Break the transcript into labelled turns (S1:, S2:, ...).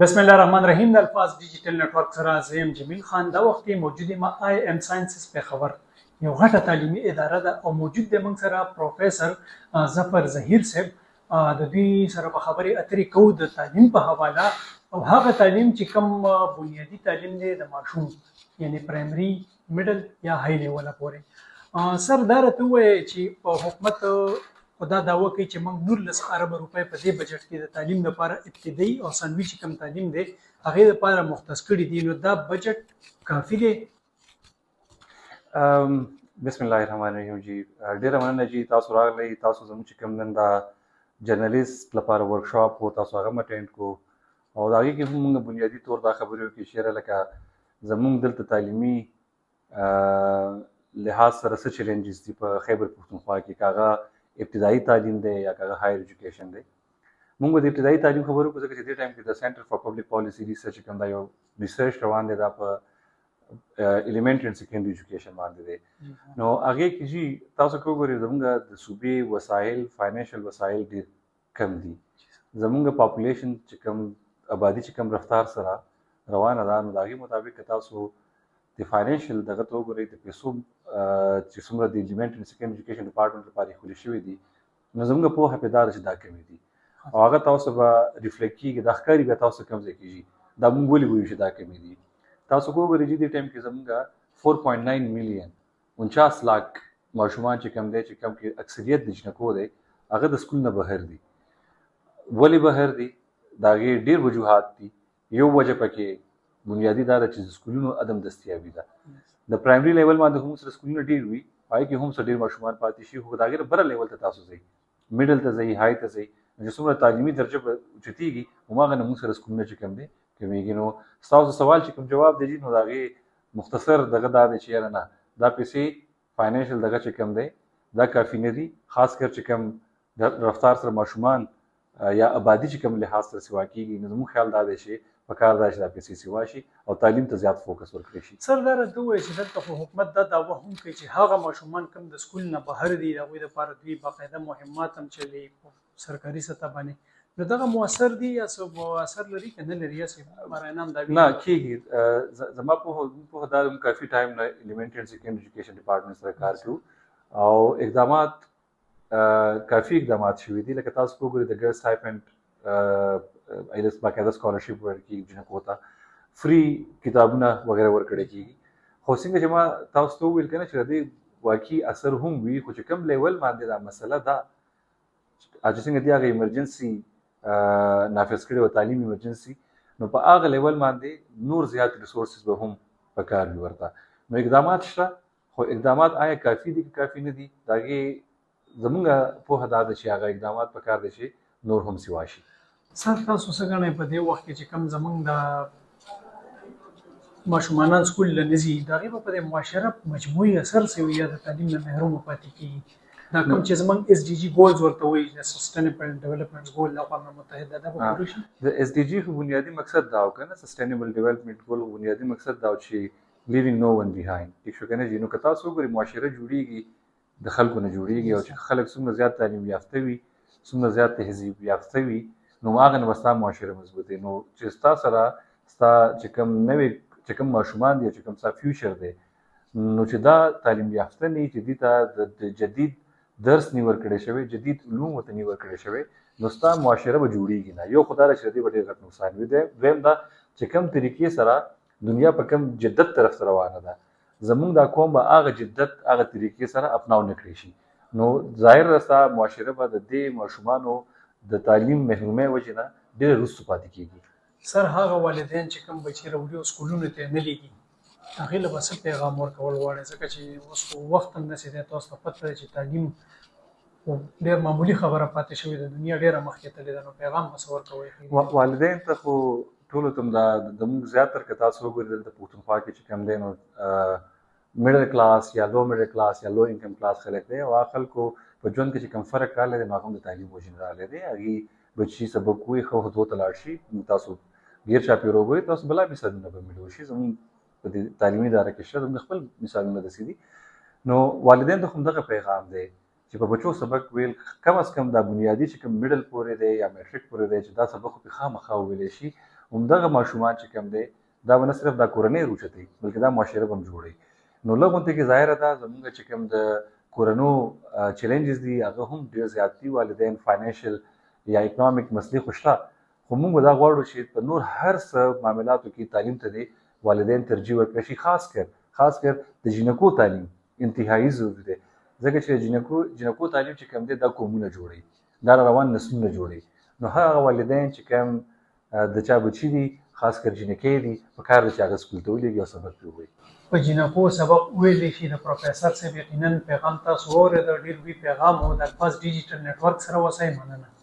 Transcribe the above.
S1: بسم الله الرحمن الرحیم. د الفاظ ډیجیټل نتورک سره زم جمیل خان. دا وخت موجود ما آی ام ساينسز په خبر یو غټه تعلیمي اداره ده او موجود د موږ سره پروفیسور ظفر ظهیر صاحب د دوی سره په خبرې اترې کوو د تعلیم په حواله او هغه تعلیم چې کوم بنیادی تعلیم دی د ماشوم یعنی پرایمري میډل یا های لیول پورې. سر دا راته وایي چې په حکومت دا دعوه کوي چې موږ 19 ارب روپۍ په دې بجټ کې د تعلیم لپاره ابتدایي او ثانوي چې کوم تعلیم دی هغه لپاره مختص کړي دي. نو دا بجټ کافي دی؟
S2: بسم الله الرحمن الرحیم. جی ډیره مننه چې تاسو راغلی. تاسو زموږ چې کوم نن دا جرنالیست لپاره ورکشاپ و تاسو هغه اټینډ کو او دا هغې کې هم موږ بنیادي طور دا خبرې وکړې شیره لکه زموږ دلته تعلیمي لحاظ سره څه چیلنجز دي په خیبر پښتونخوا کې، که هغه ابتدایي تعلیم دی یا که هغه هایر ایجوکیشن دی. موږ د ابتدایي تعلیم خبرو کوو ځکه چې دې ټایم کې د سنټر فار پبلک پالیسي ریسرچ کوم دا یو ریسرچ روان دی دا په ایلیمنټري اینډ سیکنډري ایجوکیشن باندې دی. نو هغې کې چې تاسو که وګورئ زموږ د صوبې وسایل فاینانشل وسایل ډېر کم دي. زموږ پاپولیشن چې کوم آبادي چې کوم رفتار سره روانه ده نو د هغې مطابق که تاسو د فاینانشل دغه ته وګورئ د پیسو چې څومره د ایلیمنټري اینډ سیکنډري ایجوکیشن ډپارټمنټ لپاره ایښودل شوي دي نو زموږ پوهه پرې دا ده چې دا کمې دي او هغه تاسو به ریفلیکټ کېږي دا ښکاري بیا تاسو کوم ځای کېږي دا موږ ولې وایو چې دا کمې دي. تاسو که وګورئ چې دې ټایم کې زموږ 4.9 میلیون 49 لاک ماشومان چې کوم دی چې کوم کې اکثریت د جنکو دی هغه د سکول نه بهر دي. ولې بهر دي؟ د هغې ډېر وجوهات دي. یو وجه پکې بنیادي دا ده چې د سکولونو عدم دستیابي ده. د پرایمري لیول باندې هم سره سکولونه ډېر وي هغې کې هم سره ډېر ماشومان پاتې شي خو د هغې نه بره لیول ته تاسو ځئ میډل ته ځئ های ته ځئ نو چې څومره تعلیمي درجه به اوچتېږي هماغه نه موږ سره سکولونه چې کوم دی کمېږي. نو ستاسو سوال چې کوم جواب دی نو د هغې مختصر دغه دا دی چې یاره نه دا پیسې فاینانشل دغه چې کوم دی دا کافي نه دي خاص کر چې کوم د رفتار سره ماشومان یا آبادي چې کوم لحاظ سره سوا کېږي نو زموږ خیال دا دی چې پکار دا چې دا پیسې سوا شي او تعلیم ته زیات فوکس ورکړی شي.
S1: سر دا راته ووایي چې دلته خو حکومت دا دعوه هم کوي چې هغه ماشومان کوم د سکول نه بهر دي د هغوی دپاره دوی باقاعده مهمات هم چلوي په سرکاري سطح باندې نو دغه مؤثر دي یا څه اثر لري که نه لري؟ هسې برایان هم دا
S2: نه کېږي. زما پوهه دا ده کافي ټایم نه ایلیمنټري اینډ سیکنډري ایجوکیشن ډپارټمنټ سره کار کوو او اقدامات کافي اقدامات شوي دي. لکه تاسو که وګورئ د ګرلز سټایپنډ ایلس باقاعده سکالرشپ ورکړي جنکو ته فري کتابونه وغیره ورکړی کېږي. خو څنګه چې ما تاسو ته وویل که نه چې د دې واقعي اثر هم وي خو چې کوم لیول باندې دا مسله ده چې څنګه دې هغه ایمرجنسي نافذ کړې وه تعلیم ایمرجنسي نو په هغه لیول باندې نور زیات ریسورسز به هم په کار وي ورته. نو اقدامات شته خو اقدامات آیا کافي دي که کافي نه دي د هغې زموږ پوهه دا ده چې هغه اقدامات په کار دی چې نور هم سوا شي.
S1: سر تاسو څه ګڼئ په دې وخت کې چې کوم زموږ د ماشومانان سکول له نه ځي د هغې به په دې معاشره مجموعي اثر څه وي یا د تعلیم نه محرومه پاتې کېږي؟ دا کوم چې زموږ اس ډي جي ګولز ورته وایي د سسټینیبل ډیولپمنټ ګول د اقوام متحده دا به پوره شي؟
S2: د اس ډي جي خو بنیادي مقصد دا و که نه سسټینیبل ډیولپمنټ ګول بنیادي مقصد دا و چې لیوینګ نو ون بیهایند. ټیک شو که نه جي؟ نو که تاسو وګورئ معاشره جوړېږي د خلکو نه جوړېږي او چې خلک څومره زیات تعلیم یافته وي څومره زیات تهذیب یافته وي نو هغه نه به ستا معاشره مضبوط وي. نو چې ستا سره ستا چې کوم نوې چې کوم ماشومان دي چې کوم ستا فیوچر دی نو چې دا تعلیم یافته نه وي چې دې ته د جدید درس نه ورکړی شوی جدید علوم ورته نه ورکړی شوی نو ستا معاشره به جوړېږي نه. یو خو دا ده چې د دې به ډېر غټ نقصان وي. دویم دا چې کوم طریقې سره دنیا په کوم جدت طرف ته روانه ده زموږ دا قوم به هغه جدت هغه طریقې سره اپناو نه کړی شي نو ظاهر ده ستا معاشره به د دې ماشومانو د تعلیم محرومۍ وجې نه ډېره وروسته پاتې کېږي.
S1: سر هغه والدین چې کوم بچي راوړي او سکولونو ته یې نه لیږي هغې له به څه پیغام ورکول غواړئ ځکه چې اوس خو وخت هم داسې دی تاسو ته پته ده چې تعلیم ډېر معمولي خبره پاتې شوې ده دنیا ډېره مخکې تللې ده نو پیغام به څه ورکوئ؟
S2: والدین ته خو ټولو ته دا زموږ زیاتر که تاسو وګورئ دلته پښتونخوا کې چې کوم دی نو میډل کلاس یا لو میډل کلاس یا لو انکم کلاس خلک دی او هغه خلکو په ژوند کې چې کوم فرق راغلی دی نو هغه هم د تعلیم وجې نه راغلی دی. هغې بچي سبق ووایي ښه خطبو ته لاړ شي تاسو غیر چاپېره وګورئ تاسو بلا مثالونه به ملو شي زموږ په دې تعلیمي اداره کې شته زموږ خپل مثالونه داسې دي. نو والدین ته خو همدغه پیغام دی چې په بچو سبق ویل کم از کم دا بنیادي چې کوم میډل پورې دی یا میټریک پورې دی چې دا سبق خو پرې خامخا وویلی شي همدغه ماشومان چې کوم دی دا به نه صرف دا کورنۍ روچتوي بلکې دا معاشره به هم جوړوي. نو لږ غونته کې ظاهره ده زموږ چې کوم د کورنو چیلنجز دي هغه هم ډېر زیات دي. والدین فاینانشل یا اکنامک مسلې خو شته، خو موږ به دا غواړو چې په نور هر څه معاملاتو کې تعلیم ته دی والدین ترجیح ورکړي شي. خاص کر د جینکو تعلیم انتهایی ضروري دی، ځکه چې جینکو تعلیم چې کوم دی دا قومونه جوړوي، دا روان نسلونه جوړوي. نو هغه والدین چې کوم د چا بچي دي خاص کر جینکې دي په کار دی چې هغه سکول ته ولېږي او سبق پرې ووایي.
S1: په جینکو سبق ویلی شي. د پروفیسر صاحب یقینا پیغام تاسو واورېد، ډېر لوی پیغام و. د الفاظ ډیجیټل نیټورک سره اوسئ. مننه.